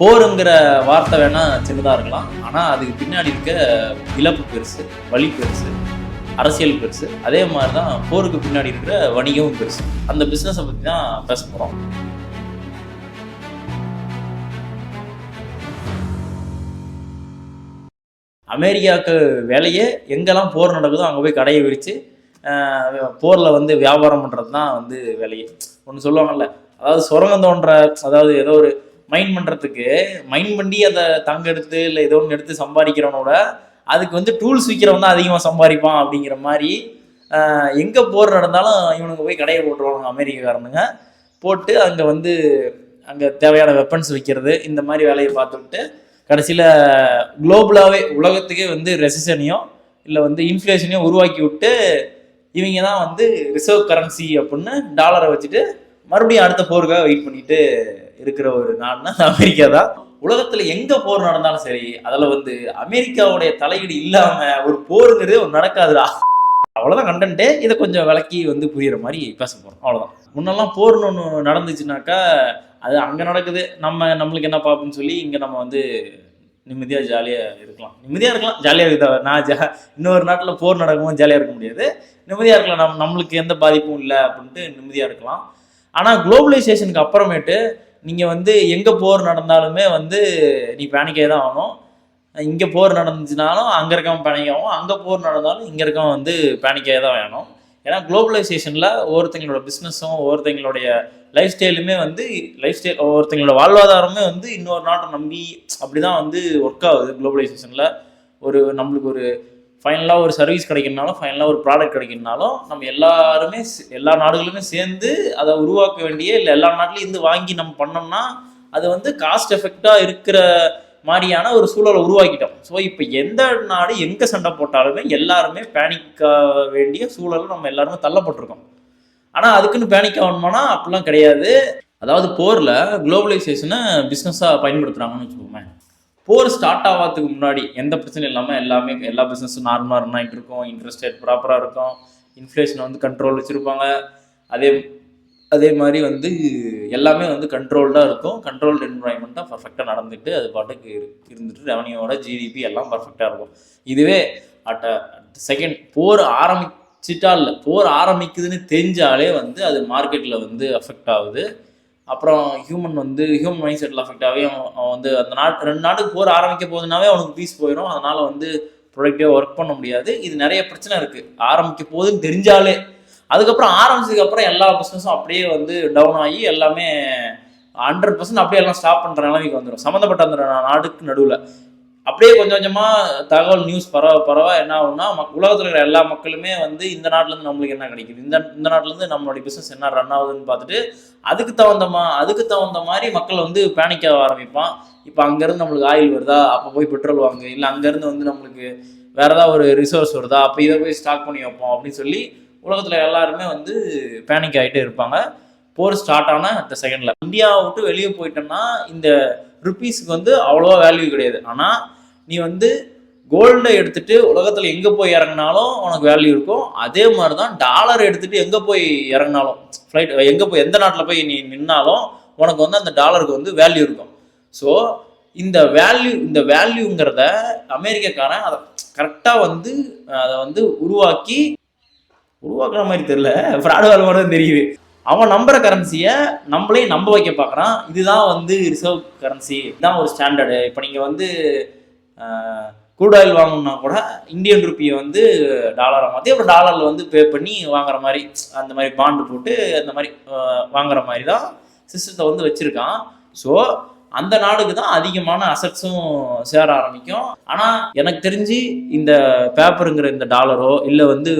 போருங்கிற வார்த்தை வேணா சின்னதாக இருக்கலாம், ஆனால் அதுக்கு பின்னாடி இருக்க இழப்பு பெருசு, வலி பெருசு, அரசியல் பெருசு. அதே மாதிரி தான் போருக்கு பின்னாடி இருக்கிற வணிகமும் பெருசு. அந்த பிஸ்னஸை பற்றி தான் பேச போகிறோம். அமெரிக்காவுக்கு வேலையே எங்கெல்லாம் போர் நடக்குதோ அங்கே போய் கடையை விரித்து போரில் வந்து வியாபாரம் பண்ணுறது தான் வந்து வேலையே. ஒன்று சொல்லுவாங்கல்ல, அதாவது சுரங்கம் தோன்ற, அதாவது ஏதோ ஒரு மைண்ட் பண்ணுறதுக்கு மைண்ட் பண்ணி அதை தங்க எடுத்து இல்லை ஏதோ ஒன்று எடுத்து சம்பாதிக்கிறவனோட அதுக்கு வந்து டூல்ஸ் விற்கிறவன் தான் அதிகமாக சம்பாதிப்பான் அப்படிங்கிற மாதிரி எங்கே போர் நடந்தாலும் இவனுங்க போய் கடையை போட்டுருவானுங்க அமெரிக்காக்காரனுங்க. போட்டு அங்கே வந்து அங்கே தேவையான வெப்பன்ஸ் விற்கிறது இந்த மாதிரி வேலையை பார்த்துக்கிட்டு கடைசியில் குளோபலாகவே உலகத்துக்கே வந்து ரெசிஷனையும் இல்லை வந்து இன்ஃப்ளேஷனையும் உருவாக்கி விட்டு இவங்க தான் வந்து ரிசர்வ் கரன்சி அப்படின்னு டாலரை வச்சுட்டு மறுபடியும் அடுத்த போருக்காக வெயிட் பண்ணிட்டு இருக்கிற ஒரு நாடுனா அமெரிக்கா தான். உலகத்துல எங்க போர் நடந்தாலும் சரி அதில் வந்து அமெரிக்காவுடைய தலையீடு இல்லாம ஒரு போருங்கிறது ஒரு நடக்காதுடா. அவ்வளோதான் கண்டென்ட்டு. இதை கொஞ்சம் விளக்கி வந்து புரியுற மாதிரி பேச போகிறோம், அவ்வளோதான். முன்னெல்லாம் போர்னு ஒன்று நடந்துச்சுனாக்கா அது அங்கே நடக்குது, நம்மளுக்கு என்ன பார்ப்போம்னு சொல்லி இங்கே நம்ம வந்து நிம்மதியாக ஜாலியாக இருக்கலாம், ஜாலியாக இருக்குதா. இன்னொரு நாட்டில் போர் நடக்கும்போது ஜாலியாக இருக்க முடியாது, நிம்மதியாக இருக்கலாம், நம்மளுக்கு எந்த பாதிப்பும் இல்லை அப்படின்ட்டு நிம்மதியாக இருக்கலாம். ஆனால் குளோபலைசேஷனுக்கு அப்புறமேட்டு நீங்கள் வந்து எங்கே போர் நடந்தாலுமே வந்து நீ பேனிக்கே தான் ஆகணும். இங்கே போர் நடந்துச்சுனாலும் அங்கே இருக்கவன் பேனிக் ஆகும், அங்கே போர் நடந்தாலும் இங்கே இருக்கவன் வந்து பேனிக்கே தான் வேணும். ஏன்னா குளோபலைசேஷனில் ஒவ்வொருத்தங்களோட பிஸ்னஸும் ஒவ்வொருத்தங்களுடைய லைஃப் ஸ்டைலுமே வந்து ஒவ்வொருத்தங்களோட வாழ்வாதாரமே வந்து இன்னொரு நாட்டை நம்பி அப்படி தான் வந்து ஒர்க் ஆகுது. குளோபலைசேஷனில் நம்மளுக்கு ஒரு ஃபைனலாக ஒரு சர்வீஸ் கிடைக்கணுனாலும் ஃபைனலாக ஒரு ப்ராடக்ட் கிடைக்கணுனாலும் நம்ம எல்லாருமே எல்லா நாடுகளுமே சேர்ந்து அதை உருவாக்க வேண்டிய, இல்லை எல்லா நாட்டிலையும் இருந்து வாங்கி நம்ம பண்ணோம்னா அது வந்து காஸ்ட் எஃபெக்டாக இருக்கிற மாதிரியான ஒரு சூழலை உருவாக்கிட்டோம். ஸோ இப்போ எந்த நாடு எங்கே சண்டை போட்டாலுமே எல்லாருமே பேனிக்க வேண்டிய சூழலை நம்ம எல்லாருமே தள்ளப்பட்டிருக்கோம். ஆனால் அதுக்குன்னு பேனிக் ஆகணுமானா அப்படிலாம் கிடையாது. அதாவது போரில் குளோபலைசேஷனை பிஸ்னஸாக பயன்படுத்துகிறாங்கன்னு வச்சுக்கோங்க. போர் ஸ்டார்ட் ஆகாததுக்கு முன்னாடி எந்த பிரச்சனையும் இல்லாமல் எல்லா பிஸ்னஸும் நார்மலாக ரன் ஆகிட்டு இருக்கும், இன்ட்ரெஸ்ட் ரேட் ப்ராப்பராக இருக்கும், இன்ஃப்ளேஷன் வந்து கண்ட்ரோல் வச்சுருப்பாங்க. அதே மாதிரி வந்து எல்லாமே வந்து கண்ட்ரோல்டாக இருக்கும், கண்ட்ரோல்டு என்வரான்மெண்ட்டாக பர்ஃபெக்டாக நடந்துட்டு அது பாட்டுக்கு இருந்துட்டு ரெவன்யூவோட ஜிடிபி எல்லாம் பர்ஃபெக்டாக இருக்கும். இதுவே அட் செகண்ட் போர் போர் ஆரம்பிக்குதுன்னு தெரிஞ்சாலே வந்து அது மார்க்கெட்டில் வந்து அஃபெக்ட் ஆகுது. அப்புறம் ஹியூமன் மைண்ட் செட்டில் அஃபெக்ட் ஆகி அவன் வந்து அந்த ரெண்டு நாட்டுக்கு போர் ஆரம்பிக்க போகுதுனாவே அவனுக்கு பீஸ் போயிடும். அதனால் வந்து ப்ரொடக்டிவாக ஒர்க் பண்ண முடியாது. இது நிறைய பிரச்சனை இருக்குது ஆரம்பிக்க போகுதுன்னு தெரிஞ்சாலே. அதுக்கப்புறம் ஆரம்பிச்சதுக்கப்புறம் எல்லா பிஸ்னஸும் அப்படியே வந்து டவுன் ஆகி எல்லாமே 100% அப்படியே எல்லாம் ஸ்டாப் பண்ணுற நிலைமைக்கு வந்துடும். சம்மந்தப்பட்ட அந்த நாடுக்கு நடுவில் அப்படியே கொஞ்சம் கொஞ்சமாக தகவல் நியூஸ் பரவ என்ன ஆகும்னா உலகத்தில் இருக்கிற எல்லா மக்களுமே வந்து இந்த நாட்டிலேருந்து நம்மளுக்கு என்ன கிடைக்குது, இந்த நாட்டிலேருந்து நம்மளுடைய பிஸ்னஸ் என்ன ரன் ஆகுதுன்னு பார்த்துட்டு அதுக்கு தகுந்த மாதிரி மக்கள் வந்து பேனிக்க ஆரம்பிப்பான். இப்போ அங்கேருந்து நம்மளுக்கு ஆயில் வருதா, அப்போ போய் பெட்ரோல் வாங்க, இல்லை அங்கேருந்து வந்து நம்மளுக்கு வேறு ஏதாவது ஒரு ரிசோர்ஸ் வருதா, அப்போ இதை போய் ஸ்டாக் பண்ணி வைப்போம் அப்படின்னு சொல்லி உலகத்தில் எல்லாருமே வந்து பேனிக் ஆகிட்டே இருப்பாங்க. போர் ஸ்டார்ட் ஆன அந்த செகண்டில் இந்தியாவை விட்டு வெளியே போயிட்டோன்னா இந்த ருப்பீஸுக்கு வந்து அவ்வளோவா வேல்யூ கிடையாது. ஆனால் நீ வந்து கோல்டை எடுத்துகிட்டு உலகத்தில் எங்கே போய் இறங்கினாலும் உனக்கு வேல்யூ இருக்கும். அதே மாதிரி தான் டாலர் எடுத்துகிட்டு எங்கே போய் இறங்கினாலும் எந்த நாட்டில் போய் நீ நின்னாலும் உனக்கு வந்து அந்த டாலருக்கு வந்து வேல்யூ இருக்கும். ஸோ இந்த வேல்யூங்கிறத அமெரிக்காக்காரன் அதை கரெக்டாக வந்து அதை வந்து உருவாக்குற மாதிரி தெரியல, ஃப்ராடு வேலை தெரியுது. அவன் நம்புற கரன்சியை நம்மளையும் நம்ப வைக்க பார்க்குறான். இதுதான் வந்து ரிசர்வ் கரன்சி, இதுதான் ஒரு ஸ்டாண்டர்டு. இப்போ நீங்கள் வந்து க்ரூட் ஆயில் வாங்கணும்னா கூட இந்தியன் ருப்பியை வந்து டாலராக மாற்றி அப்புறம் டாலரில் வந்து பே பண்ணி வாங்குற மாதிரி, அந்த மாதிரி பாண்டு போட்டு அந்த மாதிரி வாங்குற மாதிரி தான் சிஸ்டத்தை வந்து வச்சுருக்கான். ஸோ அந்த நாடுக்கு தான் அதிகமான அசட்ஸும் சேர ஆரம்பிக்கும். ஆனால் எனக்கு தெரிஞ்சு இந்த பேப்பருங்கிற இந்த டாலரோ இல்லை வந்து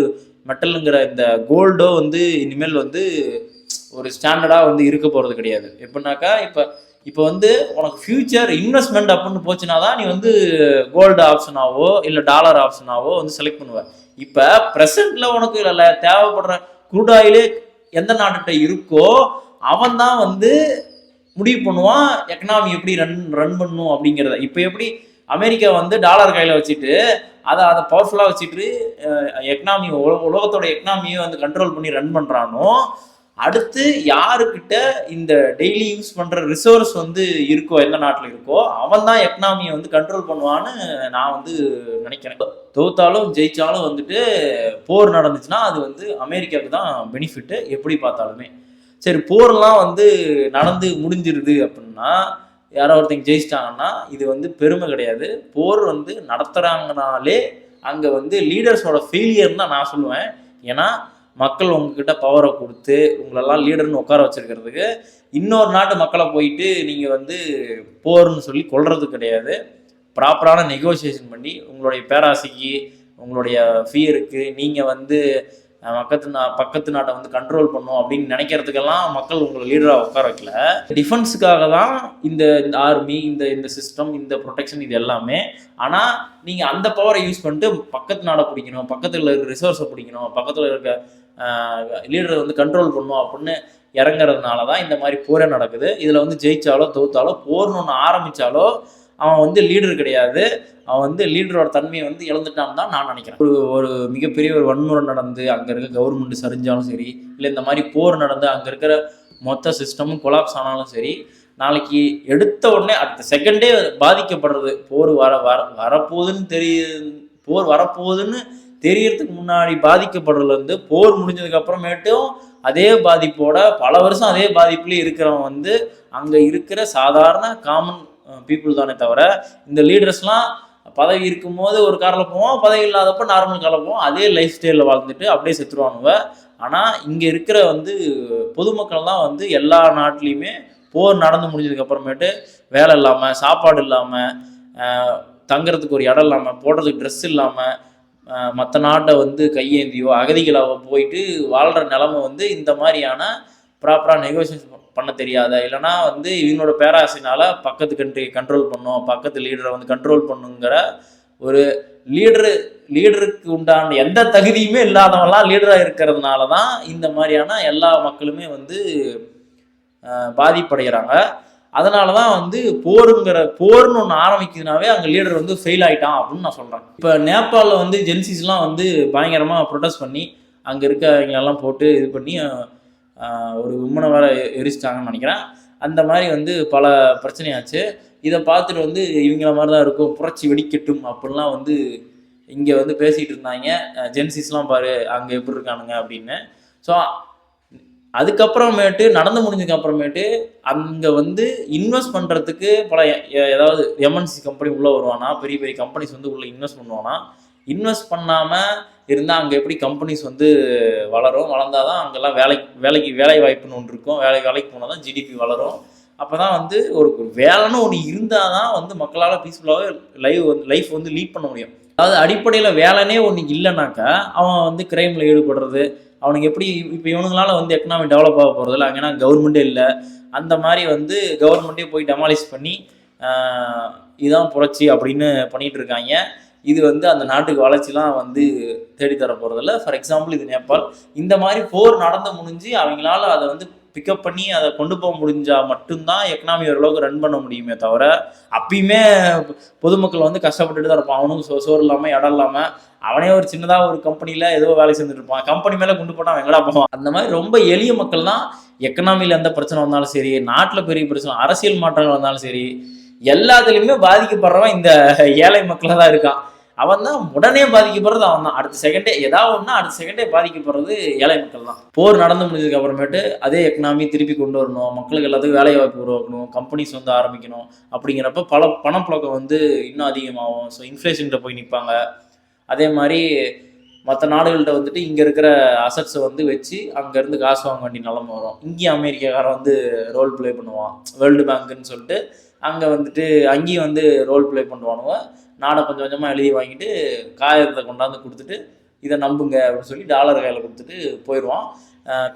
மெட்டலுங்கிற இந்த கோல்டோ வந்து இனிமேல் வந்து ஒரு ஸ்டாண்டர்டாக வந்து இருக்க போகிறது கிடையாது. எப்படின்னாக்கா இப்போ வந்து உனக்கு ஃபியூச்சர் இன்வெஸ்ட்மெண்ட் அப்படின்னு போச்சுன்னா தான் நீ வந்து கோல்டு ஆப்ஷனாவோ இல்லை டாலர் ஆப்ஷனாவோ வந்து செலக்ட் பண்ணுவ. இப்போ ப்ரெசென்ட்டில் உனக்கு தேவைப்படுற க்ரூட் ஆயிலே எந்த நாட்டுகிட்ட இருக்கோ அவன் தான் வந்து முடிவு பண்ணுவான் எக்கனாமி எப்படி ரன் பண்ணணும் அப்படிங்கிறத. இப்போ எப்படி அமெரிக்கா வந்து டாலர் கையில் வச்சுட்டு அதை பவர்ஃபுல்லாக வச்சுட்டு எக்கனாமி உலகத்தோட எக்கனாமியை வந்து கண்ட்ரோல் பண்ணி ரன் பண்ணுறானோ அடுத்து யாருக்கிட்ட இந்த டெய்லி யூஸ் பண்ற ரிசோர்ஸ் வந்து இருக்கோ, எந்த நாட்டில் இருக்கோ அவன் தான் எக்கனாமியை வந்து கண்ட்ரோல் பண்ணுவான்னு நான் வந்து நினைக்கிறேன். தோத்தாலும் ஜெயிச்சாலும் வந்துட்டு போர் நடந்துச்சுன்னா அது வந்து அமெரிக்காவுக்கு தான் பெனிஃபிட்டு எப்படி பார்த்தாலுமே. சரி, போர்லாம் வந்து நடந்து முடிஞ்சிருது அப்படின்னா, யாரோ ஒருத்தங்க ஜெயிச்சிட்டாங்கன்னா இது வந்து பெருமை கிடையாது. போர் வந்து நடத்துகிறாங்கனாலே அங்கே வந்து லீடர்ஸோட ஃபெயிலியர்னு தான் நான் சொல்லுவேன். ஏன்னா மக்கள் உங்ககிட்ட பவரை கொடுத்து உங்களெல்லாம் லீடர்னு உட்கார வச்சிருக்கிறதுக்கு இன்னொரு நாட்டு மக்களை போயிட்டு நீங்கள் வந்து போர்னு சொல்லி கொள்வது கிடையாது. ப்ராப்பரான நெகோசியேஷன் பண்ணி உங்களுடைய பேராசைக்கு உங்களுடைய ஃபியருக்கு நீங்கள் வந்து பக்கத்து நாட்டை வந்து கண்ட்ரோல் பண்ணும் அப்படின்னு நினைக்கிறதுக்கெல்லாம் மக்கள் உங்களை லீடராக உட்கார வைக்கல. டிஃபென்ஸுக்காக தான் இந்த ஆர்மி, இந்த சிஸ்டம், இந்த ப்ரொடெக்ஷன், இது எல்லாமே. ஆனால் நீங்கள் அந்த பவரை யூஸ் பண்ணிட்டு பக்கத்து நாடை பிடிக்கணும், பக்கத்தில் இருக்க ரிசோர்ஸை பிடிக்கணும், பக்கத்தில் இருக்க லீடரை வந்து கண்ட்ரோல் பண்ணும் அப்படின்னு இறங்குறதுனால தான் இந்த மாதிரி போரே நடக்குது. இதில் வந்து ஜெயிச்சாலோ தோத்தாலோ போர்னு ஒன்று ஆரம்பித்தாலோ அவன் வந்து லீடர் கிடையாது. அவன் வந்து லீடரோட தன்மையை வந்து இழந்துட்டான்னு தான் நான் நினைக்கிறேன். ஒரு மிகப்பெரிய ஒரு வன்முறை நடந்து அங்கே இருக்க கவர்மெண்ட் சரிஞ்சாலும் சரி, இல்லை இந்த மாதிரி போர் நடந்து அங்கே இருக்கிற மொத்த சிஸ்டமும் கொலாப்ஸ் ஆனாலும் சரி, நாளைக்கு எடுத்த உடனே அடுத்த செகண்டே பாதிக்கப்படுறது போர் வரப்போகுதுன்னு தெரியறதுக்கு முன்னாடி பாதிக்கப்படுறதுல இருந்து போர் முடிஞ்சதுக்கு அப்புறமேட்டும் அதே பாதிப்போட பல வருஷம் அதே பாதிப்புலேயே இருக்கிறவன் வந்து அங்கே இருக்கிற சாதாரண காமன் பீப்புள் தானே தவிர, இந்த லீடர்ஸ்லாம் பதவி இருக்கும்போது ஒரு காரில் போவோம், பதவி இல்லாதப்போ நார்மல் காரில் போவோம், அதே லைஃப் ஸ்டைலில் வாழ்ந்துட்டு அப்படியே செத்துருவானுங்க. ஆனால் இங்கே இருக்கிற வந்து பொதுமக்கள் தான் வந்து எல்லா நாட்டிலையுமே போர் நடந்து முடிஞ்சதுக்கு அப்புறமேட்டு வேலை இல்லாமல், சாப்பாடு இல்லாமல், தங்குறதுக்கு ஒரு இடம் இல்லாமல், போடுறதுக்கு ட்ரெஸ் இல்லாமல், மற்ற நாட்டை வந்து கையேந்தியோ அகதிகளாக போயிட்டு வாழ்கிற நிலைமை வந்து இந்த மாதிரியான ப்ராப்பராக நெகோசியேஷன் பண்ண தெரியாத, இல்லைனா வந்து இவங்களோட பேராசைனால பக்கத்து கண்ட்ரி கண்ட்ரோல் பண்ணும், பக்கத்து லீடரை வந்து கண்ட்ரோல் பண்ணுங்கிற ஒரு லீடருக்கு உண்டான எந்த தகுதியுமே இல்லாதவங்களாம் லீடராக இருக்கிறதுனால தான் இந்த மாதிரியான எல்லா மக்களுமே வந்து பாதிப்படைகிறாங்க. அதனால தான் வந்து போர்னு ஒன்று ஆரம்பிக்குதுனாவே அங்கே லீடர் வந்து ஃபெயில் ஆகிட்டான் அப்படின்னு நான் சொல்கிறேன். இப்போ நேபாளில் வந்து ஜென்சிஸ்லாம் வந்து பயங்கரமாக ப்ரொடெஸ்ட் பண்ணி அங்கே இருக்கவங்களெல்லாம் போட்டு இது பண்ணி ஒரு உம்மனை வேற எரிச்சிட்டாங்கன்னு நினைக்கிறேன். அந்த மாதிரி வந்து பல பிரச்சனையாச்சு. இதை பார்த்துட்டு வந்து இவங்கள மாதிரி தான் இருக்கும், புரட்சி வெடிக்கட்டும் அப்படின்லாம் வந்து இங்கே வந்து பேசிகிட்டு இருந்தாங்க. ஜென்சிஸ்லாம் பாரு அங்கே எப்படி இருக்கானுங்க அப்படின்னு. ஸோ அதுக்கப்புறமேட்டு நடந்து முடிஞ்சதுக்கு அப்புறமேட்டு அங்கே வந்து இன்வெஸ்ட் பண்ணுறதுக்கு பல ஏதாவது எம்என்சி கம்பெனி உள்ளே வருவானா, பெரிய பெரிய கம்பெனிஸ் வந்து உள்ளே இன்வெஸ்ட் பண்ணுவானா. இன்வெஸ்ட் பண்ணாமல் இருந்தால் அங்கே எப்படி கம்பெனிஸ் வந்து வளர்ந்தால் தான் அங்கெல்லாம் வேலை வாய்ப்புன்னு ஒன்று இருக்கும். வேலைக்கு போனால் தான் ஜிடிபி வளரும். அப்போ தான் வந்து ஒரு வேலைன்னு ஒன்று இருந்தால் தான் வந்து மக்களால் பீஸ்ஃபுல்லாகவே லைஃப் வந்து லீட் பண்ண முடியும். அதாவது அடிப்படையில் வேலைனே ஒன்று இல்லைனாக்கா அவன் வந்து கிரைமில் ஈடுபடுறது, அவனுக்கு எப்படி இப்போ இவனுங்களால வந்து எக்கனாமி டெவலப் ஆக போகிறதில்ல. அங்கேனா கவர்மெண்ட்டே இல்லை. அந்த மாதிரி வந்து கவர்மெண்ட்டே போய் டெமாலிஷ் பண்ணி இதுதான் புரட்சி அப்படின்னு பண்ணிகிட்டு இருக்காங்க. இது வந்து அந்த நாட்டுக்கு வளர்ச்சிலாம் வந்து தேடித்தர போகிறதில்ல. ஃபார் எக்ஸாம்பிள் இது நேபாள். இந்த மாதிரி போர் நடந்து முடிஞ்சு அவங்களால அதை வந்து பிக்கப் பண்ணி அதை கொண்டு போக முடிஞ்சால் மட்டும்தான் எக்கனாமி ஓரளவுக்கு ரன் பண்ண முடியுமே தவிர, அப்பயுமே பொதுமக்கள் வந்து கஷ்டப்பட்டுட்டு தான் இருப்பான். அவனுக்கு சோறு இல்லாமல் இடம் இல்லாமல் அவனே ஒரு சின்னதாக ஒரு கம்பெனியில் ஏதோ வேலை செஞ்சுட்டு இருப்பான். கம்பெனி மேலே கொண்டு போட்டால் அவன் எங்கடா போவான். அந்த மாதிரி ரொம்ப எளிய மக்கள் தான் எக்கனாமியில் எந்த பிரச்சனை வந்தாலும் சரி, நாட்டில் பெரிய பிரச்சனை, அரசியல் மாற்றங்கள் வந்தாலும் சரி, எல்லாத்துலேயுமே பாதிக்கப்படுறவன் இந்த ஏழை மக்களாக தான் இருக்கான். அவன் தான் உடனே பாதிக்கப்படுறது அவன் தான். அடுத்த செகண்டே பாதிக்கப்படுறது ஏழை மக்கள் தான். போர் நடந்து முடிஞ்சதுக்கு அப்புறமேட்டு அதே எக்கனாமி திருப்பி கொண்டு வரணும், மக்களுக்கு எல்லாத்துக்கும் வேலை வாய்ப்பு உருவாக்கணும், கம்பெனிஸ் வந்து ஆரம்பிக்கணும். அப்படிங்கிறப்ப பணப்புழக்கம் வந்து இன்னும் அதிகமாகும். ஸோ இன்ஃப்ளேஷன்கிட்ட போய் நிற்பாங்க. அதே மாதிரி மற்ற நாடுகள்கிட்ட வந்துட்டு இங்கே இருக்கிற அசட்ஸை வந்து வச்சு அங்கேருந்து காசு வாங்க வேண்டிய நிலமை வரும். இங்கேயும் அமெரிக்காக்காரன் வந்து ரோல் ப்ளே பண்ணுவான், வேர்ல்டு பேங்க்குன்னு சொல்லிட்டு அங்கே வந்துட்டு அங்கேயும் வந்து ரோல் ப்ளே பண்ணுவானுங்க. நாடை கொஞ்சம் கொஞ்சமாக எழுதி வாங்கிட்டு காயத்தை கொண்டாந்து கொடுத்துட்டு இதை நம்புங்க அப்படின்னு சொல்லி டாலர் கையில் கொடுத்துட்டு போயிடுவான்.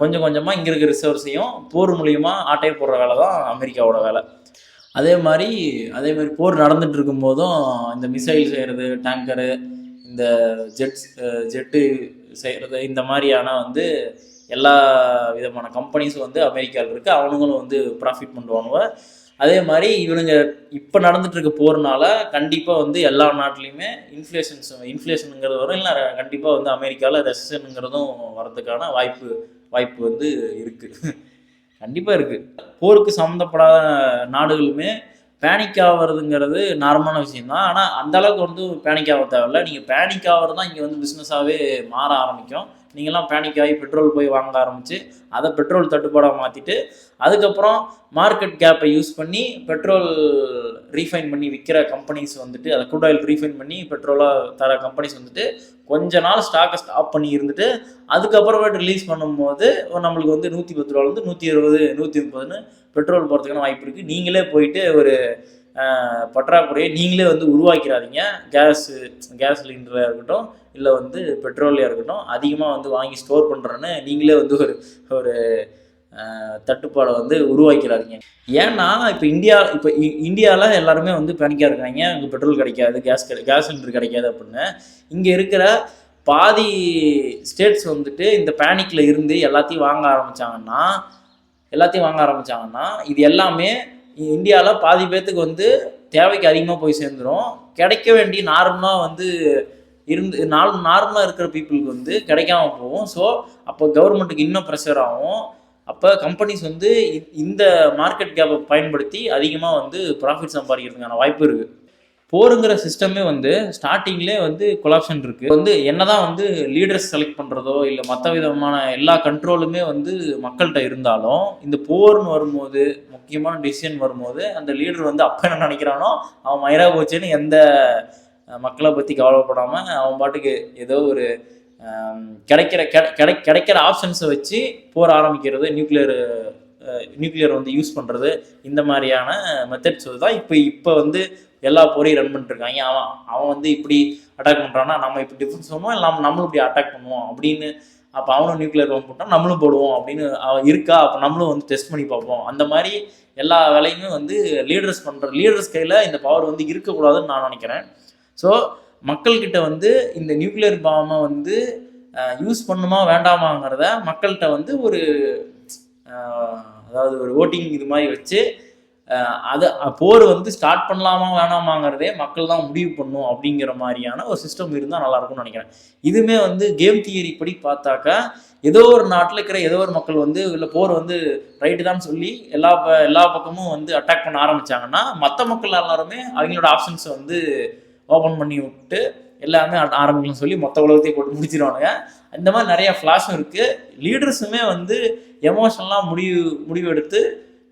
கொஞ்சம் கொஞ்சமாக இங்கே இருக்கிற ரிசோர்ஸையும் போர் மூலியமாக ஆட்டையை போடுற வேலை தான் அமெரிக்காவோட வேலை. அதே மாதிரி போர் நடந்துட்டு இருக்கும்போதும் இந்த மிசைல் செய்கிறது, டேங்கரு, இந்த ஜெட்டு செய்கிறது, இந்த மாதிரியான வந்து எல்லா விதமான கம்பெனிஸும் வந்து அமெரிக்காவில் இருக்குது. அவனுங்களும் வந்து ப்ராஃபிட் பண்ணுவானுவ. அதே மாதிரி இவனுங்க இப்போ நடந்துட்டு இருக்க போறனால கண்டிப்பாக வந்து எல்லா நாட்டிலையுமே இன்ஃப்ளேஷனுங்கிறது வரும், இல்லை கண்டிப்பாக வந்து அமெரிக்காவில் ரெசஷனுங்கிறதும் வரதுக்கான வாய்ப்பு வந்து இருக்குது. கண்டிப்பாக இருக்குது. போருக்கு சம்மந்தப்படாத நாடுகளுமே பேனிக் ஆகிறதுங்கிறது நார்மலான விஷயம் தான். ஆனால் அந்த அளவுக்கு வந்து பேனிக் ஆக தேவையில்ல. நீங்கள் பேனிக் ஆகிறது தான் இங்கே வந்து பிஸ்னஸாகவே மாற ஆரம்பிக்கும். நீங்கள்லாம் பேனிக் ஆகி பெட்ரோல் போய் வாங்க ஆரம்பித்து அதை பெட்ரோல் தட்டுப்பாடாக மாற்றிட்டு அதுக்கப்புறம் மார்க்கெட் கேப்பை யூஸ் பண்ணி பெட்ரோல் ரீஃபைன் பண்ணி விற்கிற கம்பெனிஸ் வந்துட்டு, அதை க்ரூட் ஆயில் ரீஃபைன் பண்ணி பெட்ரோலாக தர கம்பெனிஸ் வந்துட்டு கொஞ்ச நாள் ஸ்டாக்கை ஸ்டாப் பண்ணி இருந்துட்டு அதுக்கப்புறமேட்டு ரிலீஸ் பண்ணும்போது நம்மளுக்கு வந்து 110 ரூபாலேருந்து 120 130ன்னு பெட்ரோல் போகிறதுக்கான வாய்ப்பு இருக்குது. நீங்களே போயிட்டு ஒரு பற்றாக்குறையை நீங்களே வந்து உருவாக்கிறாதீங்க. கேஸ் சிலிண்டராக இருக்கட்டும், இல்லை வந்து பெட்ரோலியாக இருக்கட்டும், அதிகமாக வந்து வாங்கி ஸ்டோர் பண்ணுறேன்னு நீங்களே வந்து ஒரு தட்டுப்பாடை வந்து உருவாக்கிறாதீங்க. ஏன்னா இப்போ இந்தியாவில் எல்லாருமே வந்து பேனிக்காக இருக்காங்க, இங்கே பெட்ரோல் கிடைக்காது, கேஸ் சிலிண்டர் கிடைக்காது அப்படின்னு. இங்கே இருக்கிற பாதி ஸ்டேட்ஸ் வந்துட்டு இந்த பேனிக்கில் இருந்து எல்லாத்தையும் வாங்க ஆரம்பித்தாங்கன்னா இது எல்லாமே இந்தியாவில் பாதி பேர்த்துக்கு வந்து தேவைக்கு அதிகமாக போய் சேர்ந்துடும். கிடைக்க வேண்டிய நார்மலாக வந்து நார்மலாக இருக்கிற பீப்புளுக்கு வந்து கிடைக்காம போகும். ஸோ அப்போ கவர்மெண்ட்டுக்கு இன்னும் ப்ரெஷர் ஆகும். அப்போ கம்பெனிஸ் வந்து இந்த மார்க்கெட் கேப்பை பயன்படுத்தி அதிகமாக வந்து ப்ராஃபிட் சம்பாதிக்கிறதுக்கான வாய்ப்பு இருக்குது. போருங்கிற சிஸ்டமே வந்து ஸ்டார்டிங்லேயே வந்து கொலாப்ஷன் இருக்குது. வந்து என்னதான் வந்து லீடர்ஸ் செலக்ட் பண்ணுறதோ இல்லை மற்ற விதமான எல்லா கண்ட்ரோலுமே வந்து மக்கள்கிட்ட இருந்தாலும் இந்த போர்னு வரும்போது, முக்கியமான டிசிஷன் வரும்போது அந்த லீடர் வந்து அப்போ என்ன நினைக்கிறானோ அவன் மயிரா போச்சுன்னு எந்த மக்களை பற்றி கவலைப்படாமல் அவன் பாட்டுக்கு ஏதோ ஒரு கிடைக்கிற ஆப்ஷன்ஸை வச்சு போர் ஆரம்பிக்கிறது, நியூக்ளியர் வந்து யூஸ் பண்ணுறது, இந்த மாதிரியான மெத்தட்ஸ் தான் இப்போ வந்து எல்லா போரையும் ரன் பண்ணிட்டுருக்காங்க. அவன் வந்து இப்படி அட்டாக் பண்ணுறான்னா நம்ம இப்படி டிஃபென்ஸ் பண்ணுவோம், இல்லை நம்மளும் இப்படி அட்டாக் பண்ணுவோம் அப்படின்னு. அப்போ அவனும் நியூக்ளியர் பாம்பு போட்டால் நம்மளும் போடுவோம் அப்படின்னு இருக்கா, அப்போ நம்மளும் வந்து டெஸ்ட் பண்ணி பார்ப்போம். அந்த மாதிரி எல்லா வேலையுமே வந்து லீடர்ஸ் கையில் இந்த பவர் வந்து இருக்கக்கூடாதுன்னு நான் நினைக்கிறேன். ஸோ மக்கள்கிட்ட வந்து இந்த நியூக்ளியர் பாம்பை வந்து யூஸ் பண்ணுமா வேண்டாமாங்கிறத மக்கள்கிட்ட வந்து அதாவது ஒரு ஓட்டிங் இது மாதிரி வச்சு அது போர் வந்து ஸ்டார்ட் பண்ணலாமா வேணாமாங்கிறதே மக்கள் தான் முடிவு பண்ணும் அப்படிங்கிற மாதிரியான ஒரு சிஸ்டம் இருந்தால் நல்லாயிருக்கும்னு நினைக்கிறேன். இதுவுமே வந்து கேம் தியரி படி பார்த்தாக்கா ஏதோ ஒரு நாட்டில் இருக்கிற ஏதோ ஒரு மக்கள் வந்து இல்லை போர் வந்து ரைட்டு தான் சொல்லி எல்லா பக்கமும் வந்து அட்டாக் பண்ண ஆரம்பித்தாங்கன்னா மற்ற மக்கள் எல்லாருமே அவங்களோட ஆப்ஷன்ஸை வந்து ஓப்பன் பண்ணி விட்டு எல்லாமே ஆரம்பிக்கணும்னு சொல்லி மொத்த உலகத்தையும் போட்டு முடிச்சிடுவானுங்க. இந்த மாதிரி நிறைய ஃப்ளாஷும் இருக்குது. லீடர்ஸுமே வந்து எமோஷனலாக முடிவு எடுத்து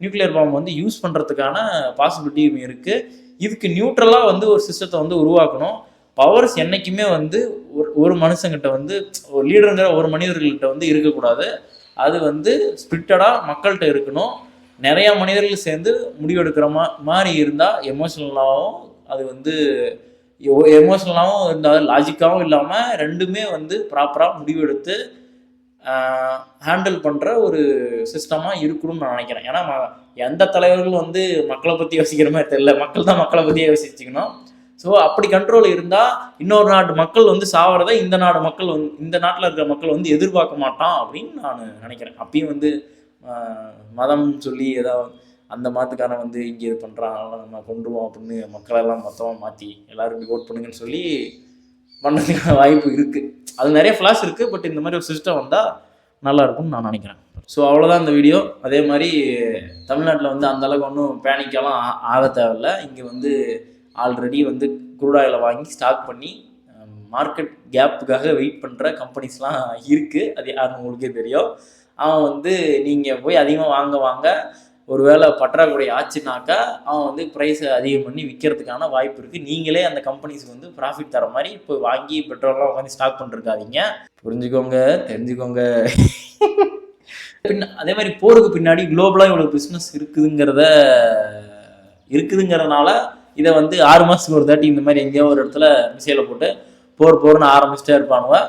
நியூக்ளியர் பாம்பு வந்து யூஸ் பண்ணுறதுக்கான பாசிபிலிட்டியும் இருக்குது. இதுக்கு நியூட்ரலாக வந்து ஒரு சிஸ்டத்தை வந்து உருவாக்கணும். பவர்ஸ் என்றைக்குமே வந்து ஒரு மனுஷங்கிட்ட வந்து ஒரு லீடருங்கிற ஒரு மனிதர்கள்கிட்ட வந்து இருக்கக்கூடாது. அது வந்து ஸ்பிரிட்டடாக மக்கள்கிட்ட இருக்கணும். நிறையா மனிதர்கள் சேர்ந்து முடிவெடுக்கிற மாதிரி இருந்தால் எமோஷனலாகவும் அது வந்து எமோஷனலாகவும் இருந்தால் லாஜிக்காகவும் இல்லாமல் ரெண்டுமே வந்து ப்ராப்பராக முடிவெடுத்து ஹேண்டில் பண்ணுற ஒரு சிஸ்டமாக இருக்கணும்னு நான் நினைக்கிறேன். ஏன்னா எந்த தலைவர்களும் வந்து மக்களை பற்றி யோசிக்கிற மாதிரி தெரியல, மக்கள் தான் மக்களை பற்றியே யோசிச்சுக்கணும். ஸோ அப்படி கண்ட்ரோல் இருந்தால் இன்னொரு நாட்டு மக்கள் வந்து சாவறதை இந்த நாட்டில் இருக்கிற மக்கள் வந்து எதிர்பார்க்க மாட்டான் அப்படின்னு நான் நினைக்கிறேன். அப்பயும் வந்து மதம் சொல்லி ஏதாவது அந்த மதத்துக்கான வந்து இங்கே இது பண்ணுறான் அதனால் நம்ம கொண்டுருவோம் அப்படின்னு மக்களெல்லாம் மொத்தமாக மாற்றி எல்லோரும் இப்படி ஓட் பண்ணுங்கன்னு சொல்லி பண்ணுறதுக்கான வாய்ப்பு இருக்குது. அது நிறைய ஃப்ளாஷ் இருக்குது. பட் இந்த மாதிரி ஒரு சிஸ்டம் வந்தால் நல்லாயிருக்கும்னு நான் நினைக்கிறேன். ஸோ அவ்வளோதான் இந்த வீடியோ. அதே மாதிரி தமிழ்நாட்டில் வந்து அந்தளவுக்கு ஒன்றும் பேனிக்கெல்லாம் ஆக தேவையில்லை. இங்கே வந்து ஆல்ரெடி வந்து க்ரூட் ஆயிலை வாங்கி ஸ்டாக் பண்ணி மார்க்கெட் கேப்புக்காக வெயிட் பண்ணுற கம்பெனிஸ்லாம் இருக்குது. அது யாருன்னு உங்களுக்கே தெரியும். அவன் வந்து நீங்கள் போய் அதிகமாக வாங்க ஒரு வேளை பற்றாக்குறை ஆச்சுனாக்கா அவன் வந்து ப்ரைஸை அதிகம் பண்ணி விற்கிறதுக்கான வாய்ப்பு இருக்குது. நீங்களே அந்த கம்பெனிஸ்க்கு வந்து ப்ராஃபிட் தர மாதிரி இப்போ வாங்கி பெட்ரோல்லாம் உட்காந்து ஸ்டாக் பண்ணிருக்காதீங்க. புரிஞ்சுக்கோங்க, தெரிஞ்சுக்கோங்க. அதே மாதிரி போருக்கு பின்னாடி குளோபலாக இவ்வளோ பிஸ்னஸ் இருக்குதுங்கிறதுனால இதை வந்து 6 மாதத்துக்கு ஒரு தாட்டி இந்த மாதிரி எங்கேயோ ஒரு இடத்துல மிசைலை போட்டு போர்னு ஆரம்பிச்சுட்டே இருப்பானுங்க.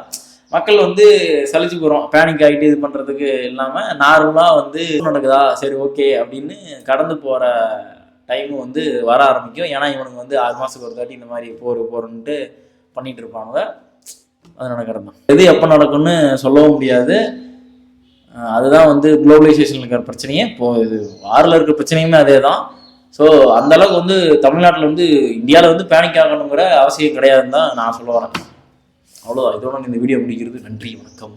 மக்கள் வந்து சலிச்சு போகிறோம். பேனிக் ஆகிட்டு இது பண்ணுறதுக்கு இல்லாமல் நார்மலாக வந்து நடக்குதா சரி ஓகே அப்படின்னு கடந்து போகிற டைமு வந்து வர ஆரம்பிக்கும். ஏன்னா இவனுக்கு வந்து 6 மாதத்துக்கு ஒரு தாட்டி இந்த மாதிரி போருன்ட்டு பண்ணிகிட்டு இருப்பானுங்க. அது நடக்கிறது தான். எது எப்போ நடக்கும்னு சொல்லவும் முடியாது. அதுதான் வந்து குளோபலைசேஷன் இருக்கிற பிரச்சனையே. இப்போது இது வாரில் இருக்கிற பிரச்சனையுமே அதே தான். ஸோ அந்த அளவுக்கு வந்து தமிழ்நாட்டில் வந்து இந்தியாவில் வந்து பேனிக் ஆகணுங்கிற அவசியம் கிடையாதுன்னு தான் நான் சொல்ல வரேன். அவ்வளோதான். இதோட இந்த வீடியோ முடிக்கிறது. நன்றி, வணக்கம்.